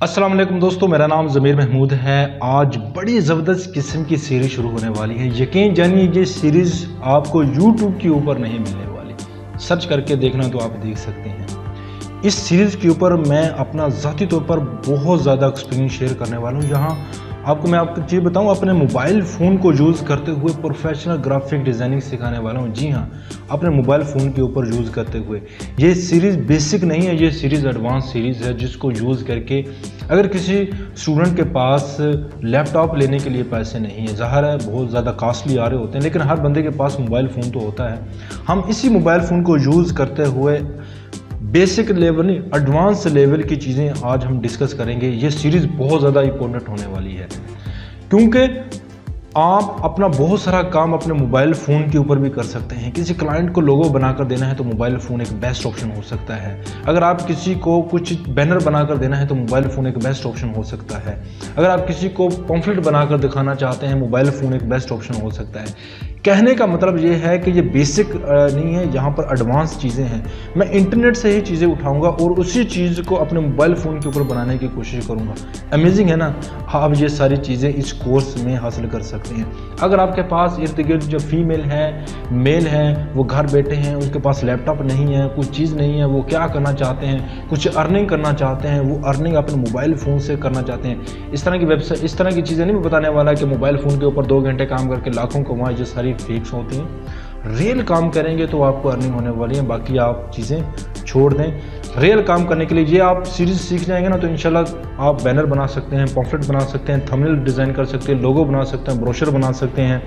अस्सलाम वालेकुम दोस्तों, मेरा नाम ज़मीर महमूद है। आज बड़ी ज़बरदस्त किस्म की सीरीज़ शुरू होने वाली है। यकीन जानिए ये सीरीज़ आपको YouTube के ऊपर नहीं मिलने वाली। सर्च करके देखना तो आप देख सकते हैं। इस सीरीज़ के ऊपर मैं अपना ज़ाती तौर पर बहुत ज़्यादा एक्सपीरियंस शेयर करने वाला हूँ, जहाँ मैं आपको चीज़ बताऊँ, अपने मोबाइल फ़ोन को यूज़ करते हुए प्रोफेशनल ग्राफिक डिज़ाइनिंग सिखाने वाला हूँ। जी हाँ, अपने मोबाइल फ़ोन के ऊपर यूज़ करते हुए। ये सीरीज़ बेसिक नहीं है, ये सीरीज़ एडवांस सीरीज़ है, जिसको यूज़ करके अगर किसी स्टूडेंट के पास लैपटॉप लेने के लिए पैसे नहीं है, ज़ाहिर है बहुत ज़्यादा कॉस्टली आ रहे होते हैं, लेकिन हर बंदे के पास मोबाइल फ़ोन तो होता है। हम इसी मोबाइल फ़ोन को यूज़ करते हुए बेसिक लेवल नहीं, एडवांस लेवल की चीज़ें आज हम डिस्कस करेंगे। ये सीरीज़ बहुत ज़्यादा इंपॉर्टेंट होने वाली है, क्योंकि आप अपना बहुत सारा काम अपने मोबाइल फ़ोन के ऊपर भी कर सकते हैं। किसी क्लाइंट को लोगो बनाकर देना है तो मोबाइल फ़ोन एक बेस्ट ऑप्शन हो सकता है। अगर आप किसी को कुछ बैनर बनाकर देना है तो मोबाइल फ़ोन एक बेस्ट ऑप्शन हो सकता है। अगर आप किसी को पम्फलेट बनाकर दिखाना चाहते हैं, मोबाइल फ़ोन एक बेस्ट ऑप्शन हो सकता है। कहने का मतलब ये है कि ये बेसिक नहीं है, यहाँ पर एडवांस चीज़ें हैं। मैं इंटरनेट से ही चीज़ें उठाऊंगा और उसी चीज़ को अपने मोबाइल फ़ोन के ऊपर बनाने की कोशिश करूंगा। अमेजिंग है ना? आप ये सारी चीज़ें इस कोर्स में हासिल कर सकते हैं। अगर आपके पास इर्द गिर्द जो फीमेल है, मेल है, वो घर बैठे हैं, उनके पास लैपटॉप नहीं है, कुछ चीज़ नहीं है, वो क्या करना चाहते हैं, कुछ अर्निंग करना चाहते हैं, वो अर्निंग अपने मोबाइल फ़ोन से करना चाहते हैं। इस तरह की वेबसाइट, इस तरह की चीज़ें नहीं मैं बताने वाला कि मोबाइल फ़ोन के ऊपर 2 घंटे काम करके लाखों कमाएं, जो सारी फेक्स होती हैं। रियल काम करेंगे तो आपको अर्निंग होने वाली है, बाकी आप चीज़ें छोड़ दें। रियल काम करने के लिए ये आप सीरीज़ सीख जाएंगे ना, तो इंशाल्लाह आप बैनर बना सकते हैं, पम्फलेट बना सकते हैं, थंबनेल डिज़ाइन कर सकते हैं, लोगो बना सकते हैं, ब्रोशर बना सकते हैं।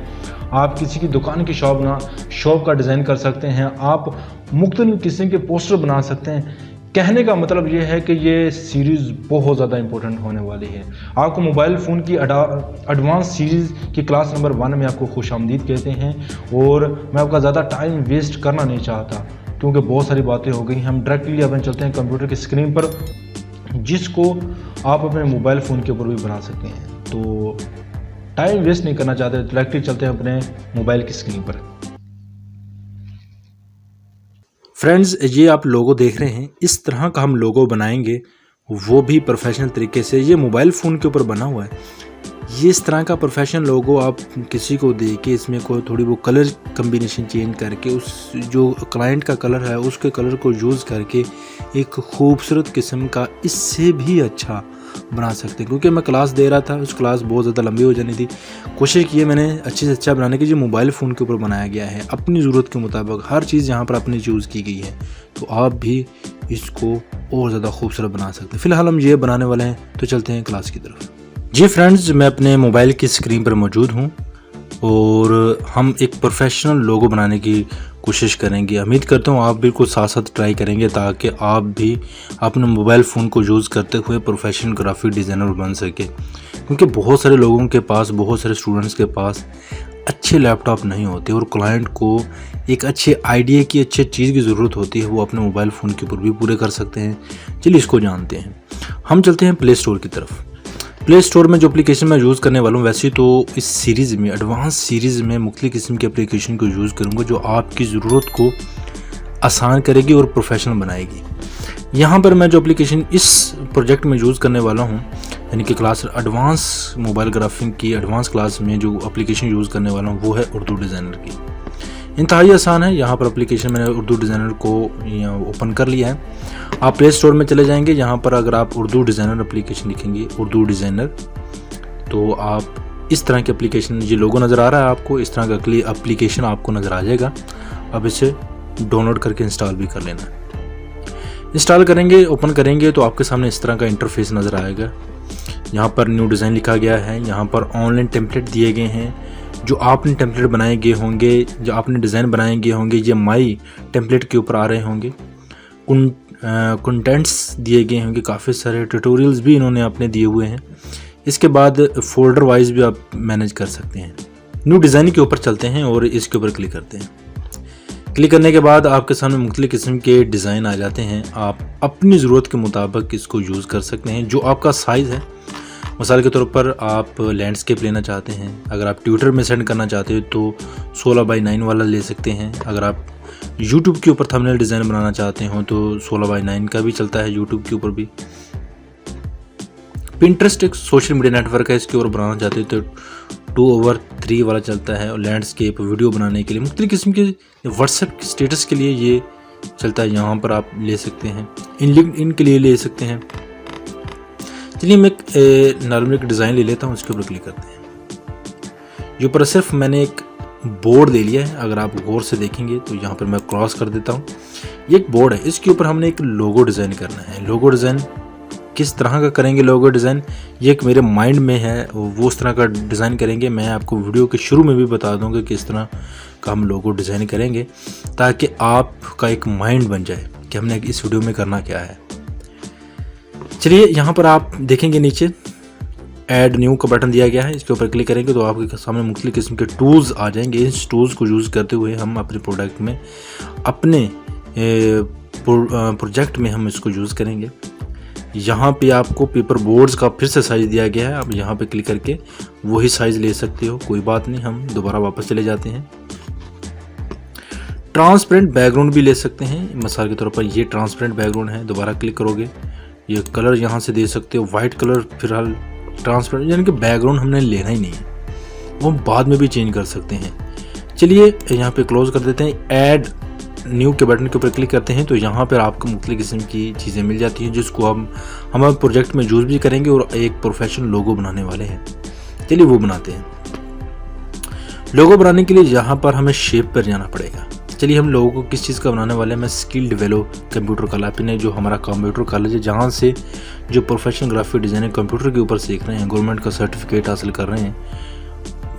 आप किसी की दुकान की शॉप का डिज़ाइन कर सकते हैं। आप मुख्तलिफ किस्म के पोस्टर बना सकते हैं। कहने का मतलब ये है कि ये सीरीज़ बहुत ज़्यादा इंपॉर्टेंट होने वाली है। आपको मोबाइल फ़ोन की एडवांस सीरीज़ की क्लास नंबर 1 में आपको खुशामदीद कहते हैं। और मैं आपका ज़्यादा टाइम वेस्ट करना नहीं चाहता, क्योंकि बहुत सारी बातें हो गई। हम डायरेक्टली अपन चलते हैं कंप्यूटर की स्क्रीन पर, जिसको आप अपने मोबाइल फ़ोन के ऊपर भी बना सकते हैं। तो टाइम वेस्ट नहीं करना चाहते, डायरेक्टली चलते हैं अपने मोबाइल की स्क्रीन पर। फ्रेंड्स, ये आप लोगो देख रहे हैं, इस तरह का हम लोगो बनाएंगे, वो भी प्रोफेशनल तरीके से। ये मोबाइल फ़ोन के ऊपर बना हुआ है। ये इस तरह का प्रोफेशनल लोगो आप किसी को दे के इसमें कोई थोड़ी वो कलर कम्बिनेशन चेंज करके, उस जो क्लाइंट का कलर है उसके कलर को यूज़ करके एक खूबसूरत किस्म का इससे भी अच्छा बना सकते हैं। क्योंकि मैं क्लास दे रहा था, उस क्लास बहुत ज़्यादा लंबी हो जानी थी। कोशिश की है मैंने अच्छे से अच्छा बनाने की। जो मोबाइल फ़ोन के ऊपर बनाया गया है, अपनी ज़रूरत के मुताबिक हर चीज़ यहाँ पर अपनी चूज़ की गई है, तो आप भी इसको और ज़्यादा खूबसूरत बना सकते हैं। फ़िलहाल हम ये बनाने वाले हैं, तो चलते हैं क्लास की तरफ। जी फ्रेंड्स, मैं अपने मोबाइल की स्क्रीन पर मौजूद हूँ और हम एक प्रोफेशनल लोगो बनाने की कोशिश करेंगे। उम्मीद करता हूँ आप बिल्कुल साथ साथ ट्राई करेंगे, ताकि आप भी अपने मोबाइल फ़ोन को यूज़ करते हुए प्रोफेशनल ग्राफिक डिज़ाइनर बन सके। क्योंकि बहुत सारे लोगों के पास, बहुत सारे स्टूडेंट्स के पास अच्छे लैपटॉप नहीं होते और क्लाइंट को एक अच्छे आइडिया की, अच्छी चीज़ की ज़रूरत होती है, वो अपने मोबाइल फ़ोन के ऊपर भी पूरे कर सकते हैं। चलिए इसको जानते हैं। हम चलते हैं प्ले स्टोर की तरफ। प्ले स्टोर में जो एप्लीकेशन मैं यूज़ करने वाला हूँ, वैसे तो इस सीरीज़ में, एडवांस सीरीज़ में मुख्तलिफ़ किस्म के एप्लीकेशन को यूज़ करूँगा, जो आपकी ज़रूरत को आसान करेगी और प्रोफेशनल बनाएगी। यहाँ पर मैं जो एप्लीकेशन इस प्रोजेक्ट में यूज़ करने वाला हूँ, यानी कि क्लास एडवांस मोबाइल ग्राफिक की एडवांस क्लास में जो एप्लीकेशन यूज़ करने वाला हूँ, वो है उर्दू डिज़ाइनर की। इंतहाई आसान है। यहाँ पर एप्लीकेशन मैंने उर्दू डिज़ाइनर को ओपन कर लिया है। आप प्ले स्टोर में चले जाएंगे। यहाँ पर अगर आप उर्दू डिज़ाइनर एप्लीकेशन लिखेंगे, उर्दू डिज़ाइनर, तो आप इस तरह की एप्लीकेशन, ये लोगो नज़र आ रहा है आपको, इस तरह का एप्लीकेशन आपको नज़र आ जाएगा। अब इसे डाउनलोड करके इंस्टॉल भी कर लेना है। इंस्टॉल करेंगे, ओपन करेंगे, तो आपके सामने इस तरह का इंटरफेस नज़र आएगा। यहाँ पर न्यू डिज़ाइन लिखा गया है। यहाँ पर ऑनलाइन टेम्पलेट दिए गए हैं। जो आपने टेम्पलेट बनाए गए होंगे, जो आपने डिज़ाइन बनाए गए होंगे, ये माई टेम्पलेट के ऊपर आ रहे होंगे। कंटेंट्स दिए गए होंगे, काफ़ी सारे ट्यूटोरियल्स भी इन्होंने अपने दिए हुए हैं। इसके बाद फोल्डर वाइज भी आप मैनेज कर सकते हैं। न्यू डिज़ाइन के ऊपर चलते हैं और इसके ऊपर क्लिक करते हैं। क्लिक करने के बाद आपके सामने मुख्तलिफ़ किस्म के डिज़ाइन आ जाते हैं। आप अपनी ज़रूरत के मुताबिक इसको यूज़ कर सकते हैं, जो आपका साइज़ है। मिसाल के तौर पर आप लैंडस्केप लेना चाहते हैं, अगर आप ट्विटर में सेंड करना चाहते हो तो 16:9 वाला ले सकते हैं। अगर आप यूट्यूब के ऊपर थंबनेल डिज़ाइन बनाना चाहते हो तो 16:9 का भी चलता है यूट्यूब के ऊपर भी। पिंटरेस्ट एक सोशल मीडिया नेटवर्क है, इसके ऊपर बनाना चाहते हो तो 2/3 वाला चलता है, और लैंडस्केप वीडियो बनाने के लिए मुख्तलिफ किस्म के व्हाट्सएप स्टेटस के लिए ये चलता है, यहाँ पर आप ले सकते हैं। इन लिंक्डइन के लिए ले सकते हैं। चलिए मैं एक नॉर्मल एक डिज़ाइन ले लेता हूँ, इसके ऊपर क्लिक करते हैं। ये ऊपर सिर्फ मैंने एक बोर्ड ले लिया है, अगर आप गौर से देखेंगे तो यहाँ पर मैं क्रॉस कर देता हूँ। ये एक बोर्ड है, इसके ऊपर हमने एक लोगो डिज़ाइन करना है। लोगो डिज़ाइन किस तरह का करेंगे? लोगो डिज़ाइन ये एक मेरे माइंड में है, वो उस तरह का डिज़ाइन करेंगे। मैं आपको वीडियो के शुरू में भी बता दूंगा कि किस तरह का हम लोगो डिज़ाइन करेंगे, ताकि आपका एक माइंड बन जाए कि हमने इस वीडियो में करना क्या है। चलिए यहाँ पर आप देखेंगे नीचे ऐड न्यू का बटन दिया गया है, इसके ऊपर क्लिक करेंगे तो आपके सामने मुख्तलिफ किस्म के टूल्स आ जाएंगे। इस टूल्स को यूज़ करते हुए हम अपने प्रोडक्ट में, अपने प्रोजेक्ट में हम इसको यूज़ करेंगे। यहाँ पे आपको पेपर बोर्ड्स का फिर से साइज़ दिया गया है, आप यहाँ पे क्लिक करके वही साइज़ ले सकते हो, कोई बात नहीं। हम दोबारा वापस चले जाते हैं। ट्रांसपेरेंट बैकग्राउंड भी ले सकते हैं, मिसाल के तौर पर ये ट्रांसपेरेंट बैकग्राउंड है, दोबारा क्लिक करोगे ये कलर यहाँ से दे सकते हो, वाइट कलर फिलहाल ट्रांसपेरेंट, यानी कि बैकग्राउंड हमने लेना ही नहीं है, वो हम बाद में भी चेंज कर सकते हैं। चलिए यहाँ पे क्लोज कर देते हैं। ऐड न्यू के बटन के ऊपर क्लिक करते हैं तो यहाँ पर आपको मुख्तलिफ किस्म की चीज़ें मिल जाती हैं, जिसको हम हमारे प्रोजेक्ट में यूज़ भी करेंगे और एक प्रोफेशनल लोगो बनाने वाले हैं। चलिए वो बनाते हैं। लोगो बनाने के लिए यहाँ पर हमें शेप पर जाना पड़ेगा। चलिए हम लोगों को किस चीज़ का बनाने वाले हैं। मैं स्किल डेवलप कंप्यूटर कॉलेज ने, जो हमारा कंप्यूटर कॉलेज है, जहाँ से जो प्रोफेशनल ग्राफिक डिज़ाइनर कंप्यूटर के ऊपर सीख रहे हैं, गवर्नमेंट का सर्टिफिकेट हासिल कर रहे हैं,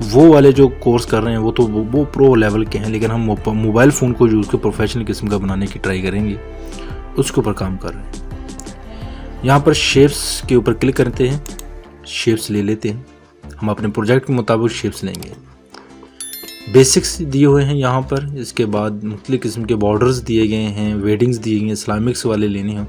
वो वाले जो कोर्स कर रहे हैं वो प्रो लेवल के हैं, लेकिन हम मोबाइल फ़ोन को यूज़ कर प्रोफेशनल किस्म का बनाने की ट्राई करेंगे, उसके ऊपर काम कर रहे हैं। यहाँ पर शेप्स के ऊपर क्लिक करते हैं, शेप्स ले लेते हैं। हम अपने प्रोजेक्ट के मुताबिक शेप्स लेंगे। बेसिक्स दिए हुए हैं यहाँ पर, इसके बाद मुख्तलिफ किस्म के बॉर्डर्स दिए गए हैं, वेडिंग्स दिए गए हैं, इस्लामिक्स वाले लेने हो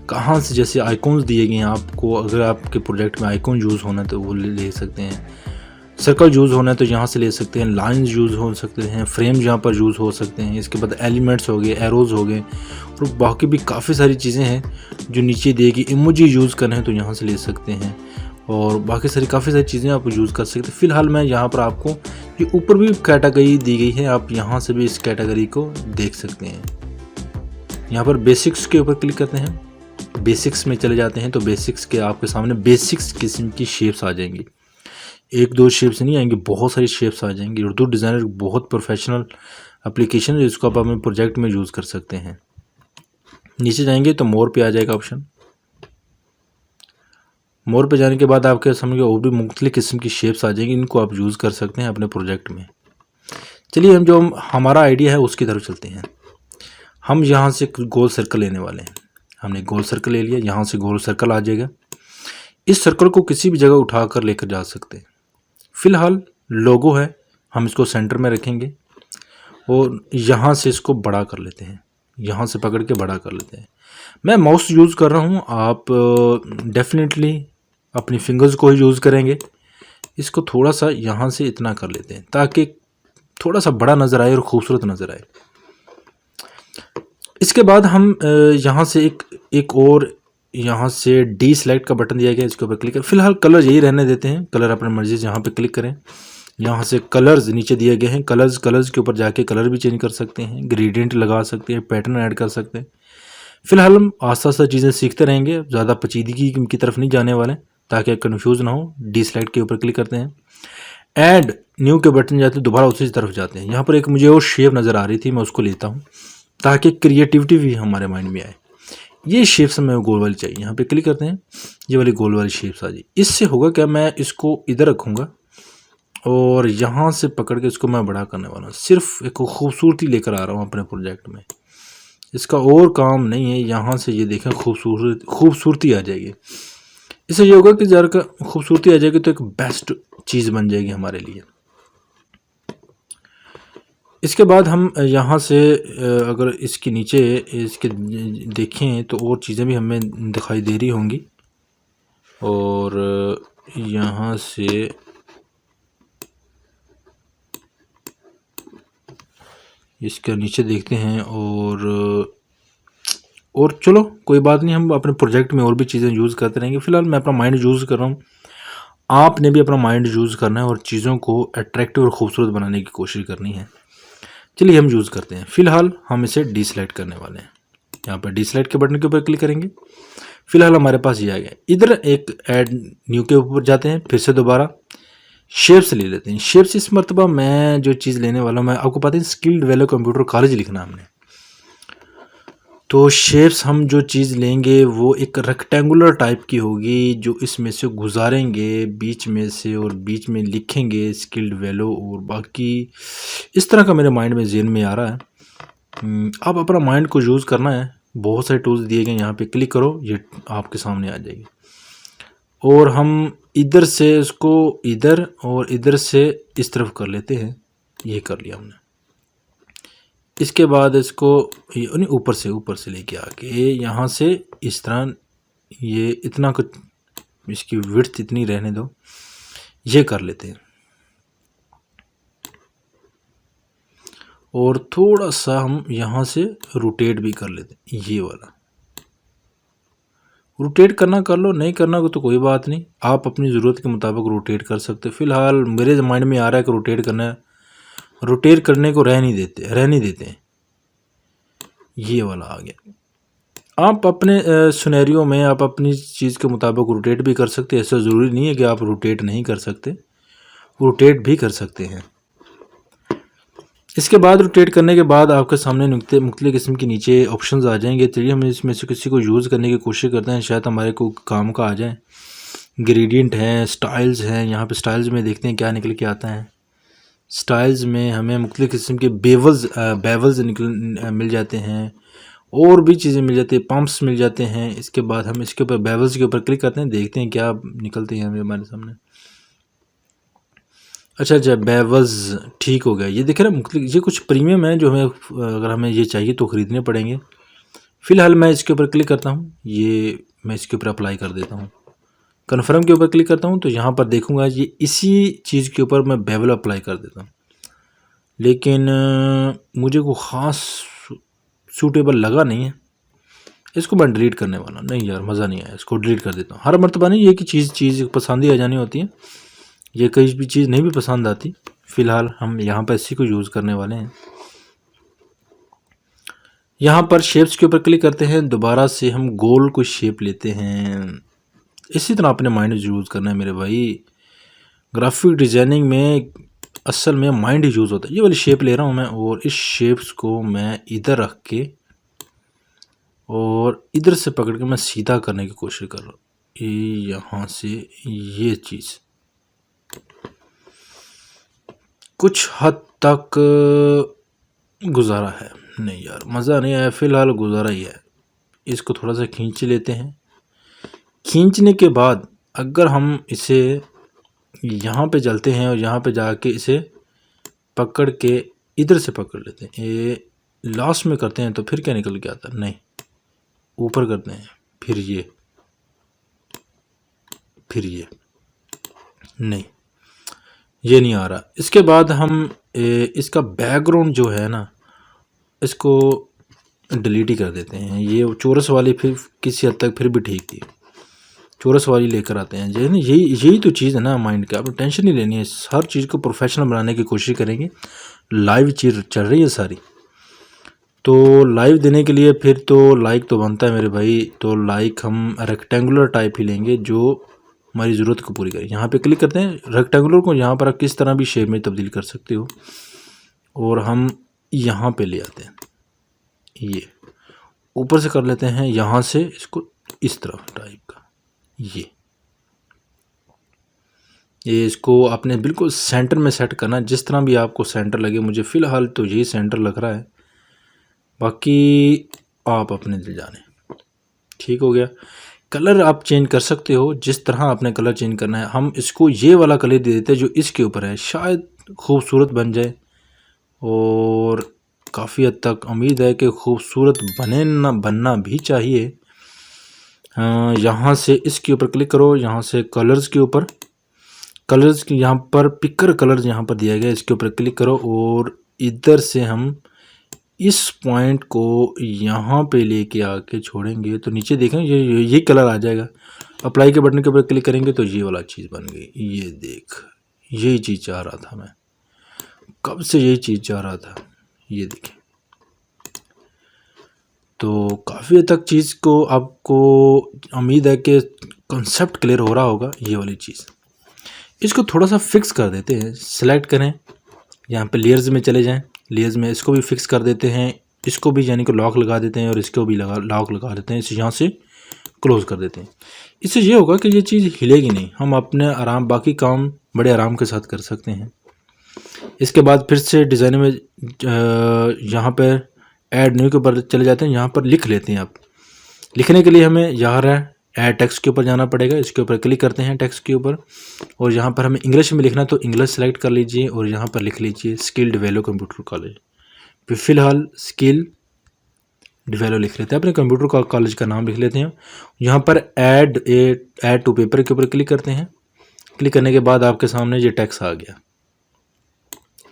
कहाँ से, जैसे आइकॉन्स दिए गए हैं आपको, अगर आपके प्रोजेक्ट में आइकॉन यूज़ होना है तो वो ले सकते हैं। सर्कल यूज़ होना है तो यहाँ से ले सकते हैं, लाइंस यूज़ हो सकते हैं, फ्रेम यहाँ पर यूज़ हो सकते हैं। इसके बाद एलिमेंट्स हो गए, एरोज़ हो गए, और बाकी भी काफ़ी सारी चीज़ें हैं जो नीचे देगी। इमोजी यूज़ करना है तो यहाँ से ले सकते हैं, और बाकी सारी काफ़ी सारी चीज़ें आप यूज़ कर सकते हैं। फ़िलहाल मैं यहाँ पर आपको ये ऊपर भी कैटेगरी दी गई है, आप यहाँ से भी इस कैटेगरी को देख सकते हैं। यहाँ पर बेसिक्स के ऊपर क्लिक करते हैं, बेसिक्स में चले जाते हैं तो बेसिक्स के आपके सामने बेसिक्स किस्म की शेप्स आ जाएंगी। एक दो शेप्स नहीं आएंगी, बहुत सारी शेप्स आ जाएंगी। उर्दू डिज़ाइनर बहुत प्रोफेशनल एप्लीकेशन है, जिसको आप अपने प्रोजेक्ट में यूज़ कर सकते हैं। नीचे जाएंगे तो मोर पे आ जाएगा ऑप्शन। मोर पे जाने के बाद आपके सामने और भी मुख्तलिफ किस्म की शेप्स आ जाएंगी, इनको आप यूज़ कर सकते हैं अपने प्रोजेक्ट में। चलिए हम जो हमारा आइडिया है उसकी तरफ चलते हैं। हम यहाँ से गोल सर्कल लेने वाले हैं। हमने गोल सर्कल ले लिया, यहाँ से गोल सर्कल आ जाएगा। इस सर्कल को किसी भी जगह उठा कर लेकर जा सकते हैं। फ़िलहाल लोगो है, हम इसको सेंटर में रखेंगे और यहाँ से इसको बड़ा कर लेते हैं, यहाँ से पकड़ के बड़ा कर लेते हैं। मैं माउस यूज़ कर रहा हूँ, आप डेफिनेटली अपनी फिंगर्स को ही यूज़ करेंगे। इसको थोड़ा सा यहाँ से इतना कर लेते हैं ताकि थोड़ा सा बड़ा नज़र आए और ख़ूबसूरत नज़र आए। इसके बाद हम यहाँ से एक और यहाँ से डी सेलेक्ट का बटन दिया गया, इसके ऊपर क्लिक करें। फिलहाल कलर यही रहने देते हैं, कलर अपनी मर्जी से यहाँ पे क्लिक करें। यहाँ से कलर्स नीचे दिए गए हैं, कलर्स के ऊपर जाके कलर भी चेंज कर सकते हैं, ग्रेडियंट लगा सकते हैं, पैटर्न ऐड कर सकते हैं। फिलहाल हम आस्ता आस्ता चीज़ें सीखते रहेंगे, ज़्यादा पेचीदगी की तरफ नहीं जाने वाले ताकि आप कन्फ्यूज़ ना हो। डी सेलेक्ट के ऊपर क्लिक करते हैं, ऐड न्यू के बटन जाते हैं, दोबारा उसी तरफ जाते हैं। यहाँ पर एक मुझे और शेप नज़र आ रही थी, मैं उसको लेता हूँ ताकि क्रिएटिविटी भी हमारे माइंड में आए। ये शेप्स हमें गोल वाली चाहिए, यहाँ पे क्लिक करते हैं, ये वाली गोल वाली शेप्स आ जाए। इससे होगा क्या, मैं इसको इधर रखूँगा और यहाँ से पकड़ के इसको मैं बड़ा करने वाला हूँ। सिर्फ एक खूबसूरती लेकर आ रहा हूँ अपने प्रोजेक्ट में, इसका और काम नहीं है। यहाँ से ये देखें खूबसूरती आ जाएगी। इससे ये होगा कि ज़रा खूबसूरती आ जाएगी तो एक बेस्ट चीज़ बन जाएगी हमारे लिए। इसके बाद हम यहाँ से अगर इसके नीचे इसके देखें तो और चीज़ें भी हमें दिखाई दे रही होंगी, और यहाँ से इसके नीचे देखते हैं और और चलो कोई बात नहीं, हम अपने प्रोजेक्ट में और भी चीज़ें यूज़ करते रहेंगे। फ़िलहाल मैं अपना माइंड यूज़ कर रहा हूँ, आपने भी अपना माइंड यूज़ करना है और चीज़ों को अट्रैक्टिव और ख़ूबसूरत बनाने की कोशिश करनी है। चलिए हम यूज़ करते हैं। फ़िलहाल हम इसे डीसेलेक्ट करने वाले हैं। यहाँ पर डीसेलेक्ट के बटन के ऊपर क्लिक करेंगे। फ़िलहाल हमारे पास ये आ गया। इधर एक ऐड न्यू के ऊपर जाते हैं, फिर से दोबारा शेप्स ले लेते हैं। शेप्स इस मरतबा मैं जो चीज़ लेने वाला हूँ, मैं आपको पता है स्किल्ड वैल्यू कंप्यूटर कॉलेज लिखना हमने। तो शेप्स हम जो चीज़ लेंगे वो एक रेक्टेंगुलर टाइप की होगी, जो इसमें से गुजारेंगे बीच में से और बीच में लिखेंगे स्किल्ड वैल्यू, और बाकी इस तरह का मेरे माइंड में ज़हन में आ रहा है। आप अपना माइंड को यूज़ करना है। बहुत सारे टूल्स दिए गए, यहाँ पे क्लिक करो, ये आपके सामने आ जाएगी। और हम इधर से इसको इधर और इधर से इस तरफ कर लेते हैं। ये कर लिया हमने। इसके बाद इसको नहीं ऊपर से लेके आके यहाँ से इस तरह, ये इतना कुछ, इसकी विड्थ इतनी रहने दो, ये कर लेते हैं। और थोड़ा सा हम यहाँ से रोटेट भी कर लेते हैं। ये वाला रोटेट करना कर लो, नहीं करना तो कोई बात नहीं, आप अपनी ज़रूरत के मुताबिक रोटेट कर सकते हो। फ़िलहाल मेरे माइंड में आ रहा है कि रोटेट करना है, रोटेट करने को रहने देते हैं। ये वाला आ गया। आप अपने सिनेरियो में आप अपनी चीज़ के मुताबिक रोटेट भी कर सकते हैं। ऐसा ज़रूरी नहीं है कि आप रोटेट नहीं कर सकते, रोटेट भी कर सकते हैं। इसके बाद रोटेट करने के बाद आपके सामने मुख्तलिफ किस्म के नीचे ऑप्शंस आ जाएंगे। चलिए हम इसमें से किसी को यूज़ करने की कोशिश करते हैं, शायद हमारे को काम का आ जाए। ग्रेडियंट हैं, स्टाइल्स हैं। यहाँ पे स्टाइल्स में देखते हैं क्या निकल के आता है। स्टाइल्स में हमें मुख्तलिफ किस्म के बेवल्स मिल जाते हैं, और भी चीज़ें मिल जाती है, पंप्स मिल जाते हैं। इसके बाद हम इसके ऊपर बेवल्स के ऊपर क्लिक करते हैं, देखते हैं क्या निकलते हैं हमारे सामने। अच्छा, बेवल्स ठीक हो गया। ये देखें ना, मुख्तलिफ ये कुछ प्रीमियम है जो हमें, अगर हमें ये चाहिए तो ख़रीदने पड़ेंगे। फ़िलहाल मैं इसके ऊपर क्लिक करता हूँ, ये मैं इसके ऊपर अप्लाई कर देता हूँ। कन्फर्म के ऊपर क्लिक करता हूँ तो यहाँ पर देखूँगा ये इसी चीज़ के ऊपर मैं बेवल अप्लाई कर देता हूँ, लेकिन मुझे को ख़ास सूटेबल लगा नहीं है। इसको मैं डिलीट करने वाला हूँ। नहीं यार, मज़ा नहीं आया, इसको डिलीट कर देता हूँ। हर मर्तबा नहीं ये कि चीज़ पसंद ही आ जानी होती है, ये कहीं भी चीज़ नहीं भी पसंद आती। फ़िलहाल हम यहाँ पर इसी को यूज़ करने वाले हैं। यहाँ पर शेप्स के ऊपर क्लिक करते हैं, दोबारा से हम गोल को शेप लेते हैं। इसी तरह अपने माइंड यूज़ करना है मेरे भाई। ग्राफिक डिज़ाइनिंग में असल में माइंड यूज़ होता है। ये वाली शेप ले रहा हूँ मैं, और इस शेप्स को मैं इधर रख के और इधर से पकड़ के मैं सीधा करने की कोशिश कर रहा हूँ। ये यहाँ से ये चीज़ कुछ हद तक गुजारा है। नहीं यार, मज़ा नहीं आया, फ़िलहाल गुजारा ही है। इसको थोड़ा सा खींच लेते हैं। खींचने के बाद अगर हम इसे यहाँ पे चलते हैं और यहाँ पे जाके इसे पकड़ के इधर से पकड़ लेते हैं, ये लास्ट में करते हैं तो फिर क्या निकल के आता है? नहीं, ऊपर करते हैं, फिर ये नहीं, ये नहीं आ रहा। इसके बाद हम इसका बैकग्राउंड जो है ना, इसको डिलीट ही कर देते हैं। ये चौरस वाली फिर किसी हद तक फिर भी ठीक थी, चौरस वाली लेकर आते हैं। यही तो चीज़ है ना माइंड का। आपको टेंशन नहीं लेनी है, हर चीज़ को प्रोफेशनल बनाने की कोशिश करेंगे। लाइव चीज़ चल रही है सारी, तो लाइव देने के लिए फिर तो लाइक तो बनता है मेरे भाई। तो लाइक हम रेक्टेंगुलर टाइप ही लेंगे जो हमारी ज़रूरत को पूरी करे। यहाँ पे क्लिक करते हैं, रेक्टेंगुलर को यहाँ पर आप किस तरह भी शेप में तब्दील कर सकते हो, और हम यहाँ पे ले आते हैं, ये ऊपर से कर लेते हैं, यहाँ से इसको इस तरफ टाइप का। ये इसको आपने बिल्कुल सेंटर में सेट करना, जिस तरह भी आपको सेंटर लगे। मुझे फ़िलहाल तो ये सेंटर लग रहा है, बाकी आप अपने दिल जाने। ठीक हो गया। कलर आप चेंज कर सकते हो, जिस तरह आपने कलर चेंज करना है। हम इसको ये वाला कलर दे देते हैं जो इसके ऊपर है, शायद खूबसूरत बन जाए, और काफ़ी हद तक उम्मीद है कि खूबसूरत बनना भी चाहिए। यहाँ से इसके ऊपर क्लिक करो, यहाँ से कलर्स के ऊपर, कलर्स की यहाँ पर पिकर कलर्स यहाँ पर दिया गया, इसके ऊपर क्लिक करो, और इधर से हम इस पॉइंट को यहाँ पे लेके आके छोड़ेंगे तो नीचे देखें ये कलर आ जाएगा। अप्लाई के बटन के ऊपर क्लिक करेंगे तो ये वाला चीज़ बन गई। ये देख, यही चीज़ चाह रहा था मैं, कब से यही चीज़ चाह रहा था। ये देखें, तो काफ़ी हद तक चीज़ को आपको उम्मीद है कि कॉन्सेप्ट क्लियर हो रहा होगा। ये वाली चीज़ इसको थोड़ा सा फिक्स कर देते हैं। सेलेक्ट करें, यहाँ पे लेयर्स में चले जाएं, लेयर्स में इसको भी फिक्स कर देते हैं, इसको भी यानी कि लॉक लगा देते हैं और इसको भी लॉक लगा देते हैं। इसे यहाँ से क्लोज़ कर देते हैं। इससे ये होगा कि ये चीज़ हिलेगी नहीं, हम अपने आराम बाकी काम बड़े आराम के साथ कर सकते हैं। इसके बाद फिर से डिज़ाइन में यहाँ पर ऐड न्यू के ऊपर चले जाते हैं। यहाँ पर लिख लेते हैं। आप लिखने के लिए हमें यहाँ ऐड टेक्स्ट के ऊपर जाना पड़ेगा। इसके ऊपर क्लिक करते हैं टेक्स्ट के ऊपर, और यहाँ पर हमें इंग्लिश में लिखना है तो इंग्लिश सेलेक्ट कर लीजिए और यहाँ पर लिख लीजिए स्किल डेवलप कंप्यूटर कॉलेज। फिर फ़िलहाल स्किल डेवलप लिख लेते हैं, अपने कंप्यूटर कॉलेज का नाम लिख लेते हैं। यहाँ पर ऐड टू पेपर के ऊपर क्लिक करते हैं। क्लिक करने के बाद आपके सामने ये टेक्स्ट आ गया।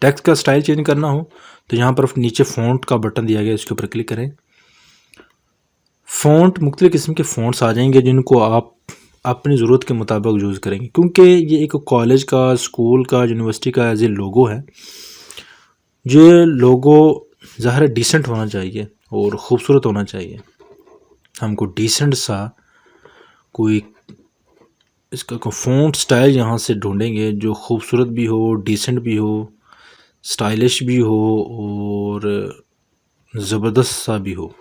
टेक्स्ट का स्टाइल चेंज करना हो तो यहाँ पर नीचे फ़ॉन्ट का बटन दिया गया, इसके ऊपर क्लिक करें। फ़ॉन्ट मुख्तलिफ़ किस्म के फ़ॉन्ट्स आ जाएंगे जिनको आप अपनी ज़रूरत के मुताबिक यूज़ करेंगे, क्योंकि ये एक कॉलेज का, स्कूल का, यूनिवर्सिटी का एज ए लोगो है। ये लोगो ज़ाहिर डिसेंट होना चाहिए और ख़ूबसूरत होना चाहिए। हमको डिसेंट सा कोई इसका फ़ॉन्ट स्टाइल यहाँ से ढूंढेंगे जो ख़ूबसूरत भी हो, डिसेंट भी हो, स्टाइलिश भी हो और ज़बरदस्त सा भी हो।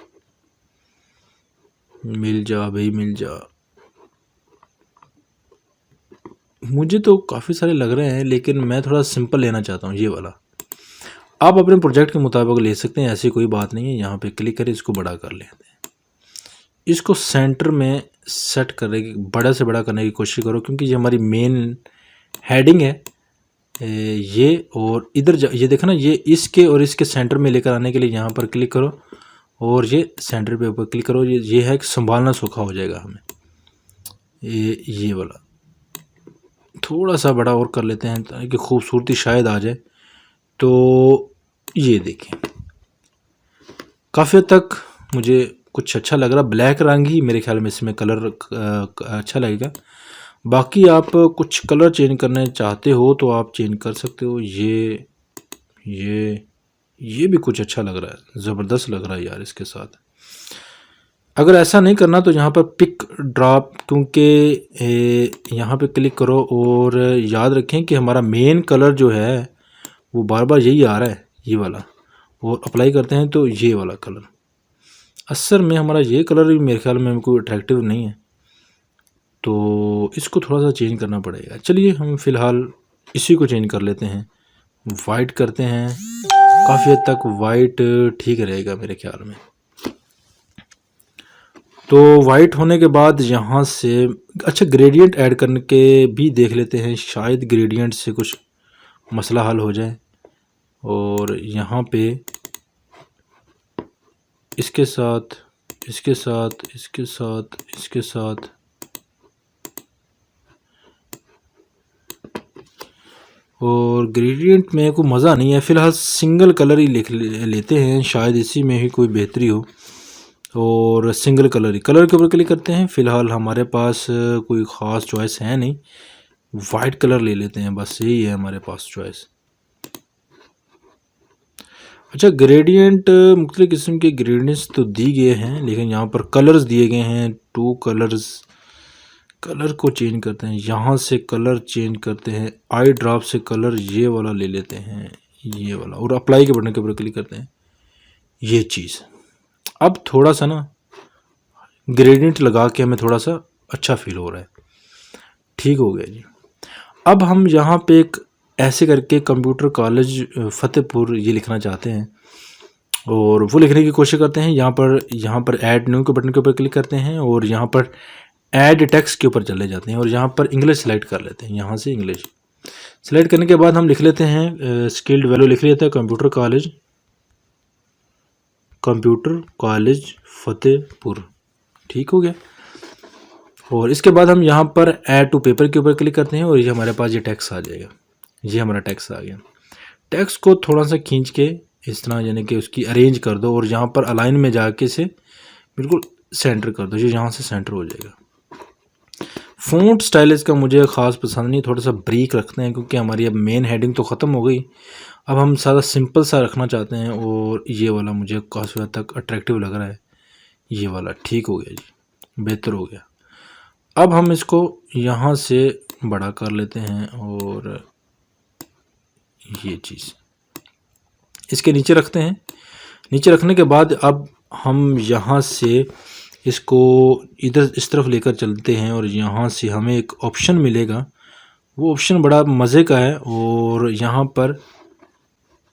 मिल जा भाई मिल जा। मुझे तो काफ़ी सारे लग रहे हैं लेकिन मैं थोड़ा सिंपल लेना चाहता हूँ, ये वाला। आप अपने प्रोजेक्ट के मुताबिक ले सकते हैं, ऐसी कोई बात नहीं है। यहाँ पे क्लिक करें, इसको बड़ा कर लेते हैं। इसको सेंटर में सेट करने की, बड़ा से बड़ा करने की कोशिश करो, क्योंकि ये हमारी मेन हेडिंग है ये। और इधर ये देखो ना, ये इसके और इसके सेंटर में लेकर आने के लिए यहाँ पर क्लिक करो और ये सेंटर पे ऊपर क्लिक करो। ये है कि संभालना सूखा हो जाएगा हमें। ये वाला थोड़ा सा बड़ा और कर लेते हैं ताकि खूबसूरती शायद आ जाए। तो ये देखें, काफ़ी हद तक मुझे कुछ अच्छा लग रहा। ब्लैक रंग ही मेरे ख्याल में इसमें कलर अच्छा लगेगा। बाकी आप कुछ कलर चेंज करना चाहते हो तो आप चेंज कर सकते हो। ये भी कुछ अच्छा लग रहा है, ज़बरदस्त लग रहा है यार इसके साथ। अगर ऐसा नहीं करना तो यहाँ पर पिक ड्रॉप, क्योंकि यहाँ पे क्लिक करो और याद रखें कि हमारा मेन कलर जो है वो बार बार यही आ रहा है, ये वाला। और अप्लाई करते हैं तो ये वाला कलर, असल में हमारा ये कलर भी मेरे ख्याल में कोई अट्रैक्टिव नहीं है, तो इसको थोड़ा सा चेंज करना पड़ेगा। चलिए हम फ़िलहाल इसी को चेंज कर लेते हैं, वाइट करते हैं। काफ़ी हद तक वाइट ठीक रहेगा मेरे ख्याल में। तो वाइट होने के बाद यहाँ से अच्छा ग्रेडियंट ऐड करने के भी देख लेते हैं, शायद ग्रेडियंट से कुछ मसला हल हो जाए। और यहाँ पे इसके साथ इसके साथ इसके साथ इसके साथ और ग्रेडियंट में कोई मज़ा नहीं है। फ़िलहाल सिंगल कलर ही लिख लेते हैं, शायद इसी में ही कोई बेहतरी हो। और सिंगल कलर के ऊपर क्लिक करते हैं। फ़िलहाल हमारे पास कोई ख़ास चॉइस है नहीं, वाइट कलर ले लेते हैं, बस यही है हमारे पास चॉइस। अच्छा ग्रेडियंट मुख्तलिफ़ किस्म के ग्रेडियंट्स तो दी गए हैं, लेकिन यहाँ पर कलर्स दिए गए हैं, 2 कलर्स। कलर को चेंज करते हैं, यहाँ से कलर चेंज करते हैं, आई ड्रॉप से कलर ये वाला ले लेते हैं, ये वाला, और अप्लाई के बटन के ऊपर क्लिक करते हैं। ये चीज़ अब थोड़ा सा ना ग्रेडियंट लगा के हमें थोड़ा सा अच्छा फील हो रहा है। ठीक हो गया जी। अब हम यहाँ पे एक ऐसे करके कंप्यूटर कॉलेज फतेहपुर ये लिखना चाहते हैं और वो लिखने की कोशिश करते हैं। यहाँ पर ऐड न्यू के बटन के ऊपर क्लिक करते हैं और यहाँ पर ऐड टेक्स्ट के ऊपर चले जाते हैं और यहाँ पर इंग्लिश सेलेक्ट कर लेते हैं। यहाँ से इंग्लिश सेलेक्ट करने के बाद हम लिख लेते हैं स्किल्ड वैल्यू लिख लेते हैं कंप्यूटर कॉलेज फतेहपुर। ठीक हो गया। और इसके बाद हम यहाँ पर ऐड टू पेपर के ऊपर क्लिक करते हैं और ये हमारे पास ये टेक्स्ट आ जाएगा। ये हमारा टेक्स्ट आ गया। टेक्स्ट को थोड़ा सा खींच के इस तरह यानी कि उसकी अरेंज कर दो और यहाँ पर अलाइन में जाके से बिल्कुल सेंटर कर दो, ये यहाँ से सेंटर हो जाएगा। फ़ॉन्ट स्टाइल इसका मुझे ख़ास पसंद नहीं, थोड़ा सा ब्रीक रखते हैं क्योंकि हमारी अब मेन हेडिंग तो ख़त्म हो गई। अब हम सारा सिंपल सा रखना चाहते हैं और ये वाला मुझे काफ़ी हद तक अट्रैक्टिव लग रहा है। ये वाला ठीक हो गया जी, बेहतर हो गया। अब हम इसको यहाँ से बड़ा कर लेते हैं और ये चीज़ इसके नीचे रखते हैं। नीचे रखने के बाद अब हम यहाँ से इसको इधर इस तरफ लेकर चलते हैं और यहाँ से हमें एक ऑप्शन मिलेगा। वो ऑप्शन बड़ा मज़े का है और यहाँ पर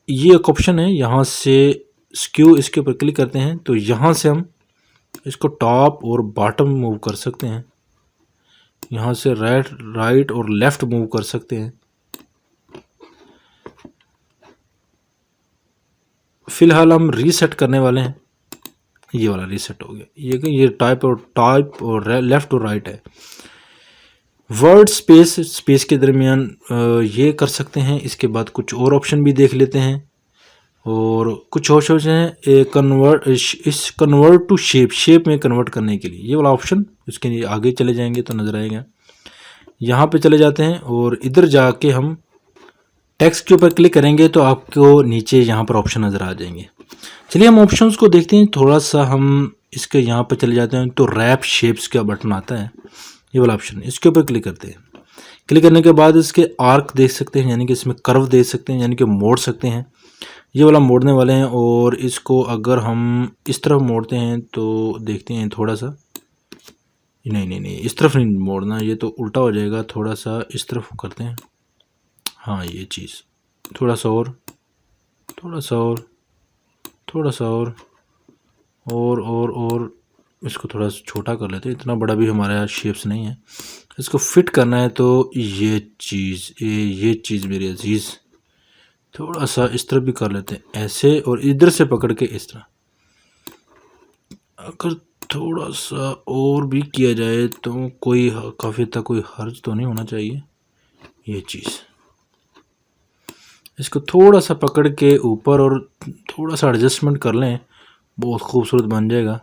ये एक ऑप्शन है, यहाँ से स्क्यू इसके ऊपर क्लिक करते हैं तो यहाँ से हम इसको टॉप और बॉटम मूव कर सकते हैं। यहाँ से राइट और लेफ़्ट मूव कर सकते हैं। फ़िलहाल हम रीसेट करने वाले हैं। ये वाला रीसेट हो गया। ये टाइप और लेफ़्ट और राइट है। वर्ड स्पेस के दरमियान ये कर सकते हैं। इसके बाद कुछ और ऑप्शन भी देख लेते हैं और कुछ ऑप्शन हैं कन्वर्ट टू शेप में कन्वर्ट करने के लिए, ये वाला ऑप्शन। इसके लिए आगे चले जाएंगे तो नज़र आएगा। यहाँ पे चले जाते हैं और इधर जाके हम टेक्स्ट के ऊपर क्लिक करेंगे तो आपको नीचे यहाँ पर ऑप्शन नज़र आ जाएंगे। चलिए हम ऑप्शंस को देखते हैं। थोड़ा सा हम इसके यहाँ पर चले जाते हैं तो रैप शेप्स का बटन आता है, ये वाला ऑप्शन, इसके ऊपर क्लिक करते हैं। क्लिक करने के बाद इसके आर्क देख सकते हैं, यानी कि इसमें कर्व देख सकते हैं, यानी कि मोड़ सकते हैं। ये वाला मोड़ने वाले हैं और इसको अगर हम इस तरफ मोड़ते हैं तो देखते हैं थोड़ा सा, नहीं इस तरफ नहीं मोड़ना, ये तो उल्टा हो जाएगा। थोड़ा सा इस तरफ करते हैं, हाँ ये चीज़ थोड़ा सा और इसको थोड़ा सा छोटा कर लेते हैं। इतना बड़ा भी हमारे यहाँ शेप्स नहीं है। इसको फिट करना है तो ये चीज़ मेरे अजीज़ थोड़ा सा इस तरफ भी कर लेते हैं ऐसे, और इधर से पकड़ के इस तरह। अगर थोड़ा सा और भी किया जाए तो कोई काफ़ी तक कोई हर्ज तो नहीं होना चाहिए। ये चीज़ इसको थोड़ा सा पकड़ के ऊपर और थोड़ा सा एडजस्टमेंट कर लें, बहुत खूबसूरत बन जाएगा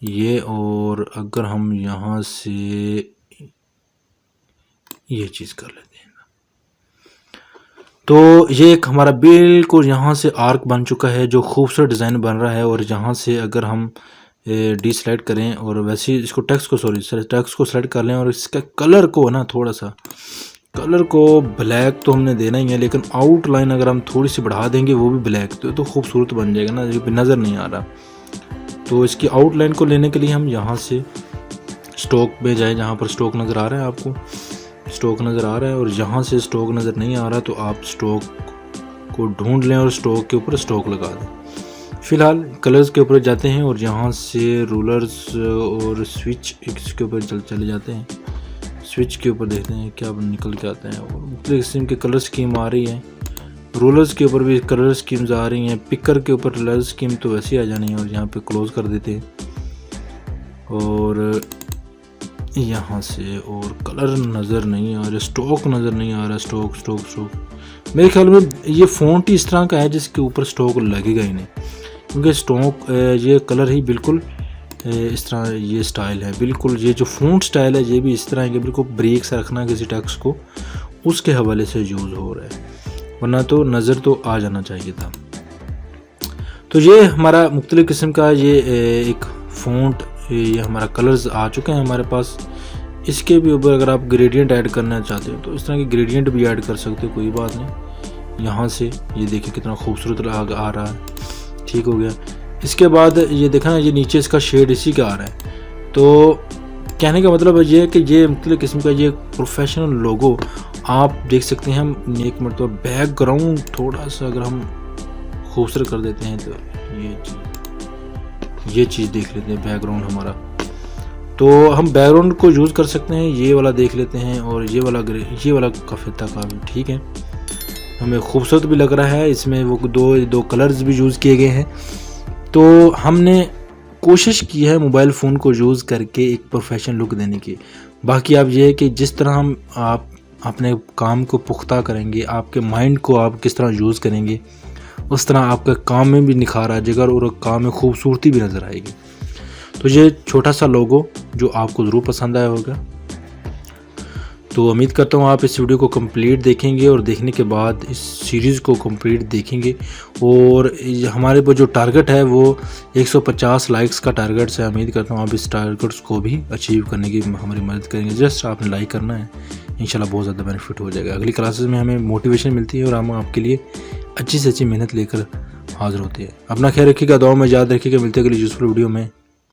ये। और अगर हम यहाँ से ये चीज़ कर लेते हैं तो ये एक हमारा बिल्कुल यहाँ से आर्क बन चुका है, जो खूबसूरत डिज़ाइन बन रहा है। और यहाँ से अगर हम डी सेलेक्ट करें और वैसे ही इसको टेक्स्ट को सेलेक्ट कर लें और इसका कलर को ना थोड़ा सा कलर को ब्लैक तो हमने देना ही है, लेकिन आउटलाइन अगर हम थोड़ी सी बढ़ा देंगे वो भी ब्लैक तो खूबसूरत बन जाएगा ना, जो नज़र नहीं आ रहा। तो इसकी आउटलाइन को लेने के लिए हम यहाँ से स्टॉक में जाए, जहाँ पर स्टॉक नज़र आ रहा है, आपको स्टॉक नज़र आ रहा है, और यहाँ से स्टॉक नज़र नहीं आ रहा तो आप स्टॉक को ढूंढ लें और स्टॉक के ऊपर स्टॉक लगा दें। फ़िलहाल कलर्स के ऊपर जाते हैं और यहाँ से रूलर्स और स्विच इसके ऊपर चले जाते हैं। स्विच के ऊपर देखते हैं क्या निकल के आते हैं, और मुख्तलिफ किस्म के कलर स्कीम आ रही है। रोलर्स के ऊपर भी कलर स्कीम्स आ रही हैं। पिकर के ऊपर कलर स्कीम तो वैसे ही आ जानी है और यहाँ पे क्लोज कर देते हैं। और यहाँ से और कलर नज़र नहीं आ रहा, स्टॉक नज़र नहीं आ रहा। स्टॉक मेरे ख्याल में ये फ़ॉन्ट ही इस तरह का है जिसके ऊपर स्टॉक लगेगा ही नहीं, क्योंकि स्टॉक ये कलर ही बिल्कुल इस तरह ये स्टाइल है। बिल्कुल ये जो फ़ॉन्ट स्टाइल है ये भी इस तरह है कि बिल्कुल ब्रेक से रखना किसी टेक्स्ट को, उसके हवाले से यूज़ हो रहा है, वरना तो नज़र तो आ जाना चाहिए था। तो ये हमारा मुख्तलिफ़ किस्म का ये एक फ़ॉन्ट, ये हमारा कलर्स आ चुके हैं हमारे पास। इसके भी ऊपर अगर आप ग्रेडियंट ऐड करना चाहते हो तो इस तरह के ग्रेडियंट भी ऐड कर सकते हो, कोई बात नहीं। यहाँ से ये देखिए कितना खूबसूरत आ रहा है, ठीक हो गया। इसके बाद ये देखा ना, ये नीचे इसका शेड इसी का आ रहा है। तो कहने का मतलब ये है कि ये मुख्तलिफ़ किस्म का ये प्रोफेशनल लोगो आप देख सकते हैं। हम एक मरतबा बैकग्राउंड थोड़ा सा अगर हम खूबसूरत कर देते हैं तो ये चीज़ देख लेते हैं बैकग्राउंड हमारा। तो हम बैकग्राउंड को यूज़ कर सकते हैं, ये वाला देख लेते हैं, और ये वाला काफ़ी तक ठीक है, हमें खूबसूरत भी लग रहा है। इसमें वो दो कलर्स भी यूज़ किए गए हैं। तो हमने कोशिश की है मोबाइल फ़ोन को यूज़ करके एक प्रोफेशनल लुक देने की। बाकी आप ये है कि जिस तरह आप अपने काम को पुख्ता करेंगे, आपके माइंड को आप किस तरह यूज़ करेंगे, उस तरह आपके काम में भी निखार आ जाएगा और काम में खूबसूरती भी नज़र आएगी। तो ये छोटा सा लोगो जो आपको ज़रूर पसंद आया होगा। तो उम्मीद करता हूँ आप इस वीडियो को कंप्लीट देखेंगे और देखने के बाद इस सीरीज़ को कंप्लीट देखेंगे। और हमारे पर जो टारगेट है वो 150 लाइक्स का टारगेट है। उम्मीद करता हूँ आप इस टारगेट्स को भी अचीव करने की हमारी मदद करेंगे। जस्ट आपने लाइक करना है, इंशाल्लाह बहुत ज़्यादा बेनिफिट हो जाएगा। अगली क्लासेस में हमें मोटिवेशन मिलती है और हम आपके लिए अच्छी से अच्छी मेहनत लेकर हाज़िर होते हैं। अपना ख्याल रखिएगा, दुआ में याद रखिएगा। मिलते हैं अगली यूज़फुल वीडियो में।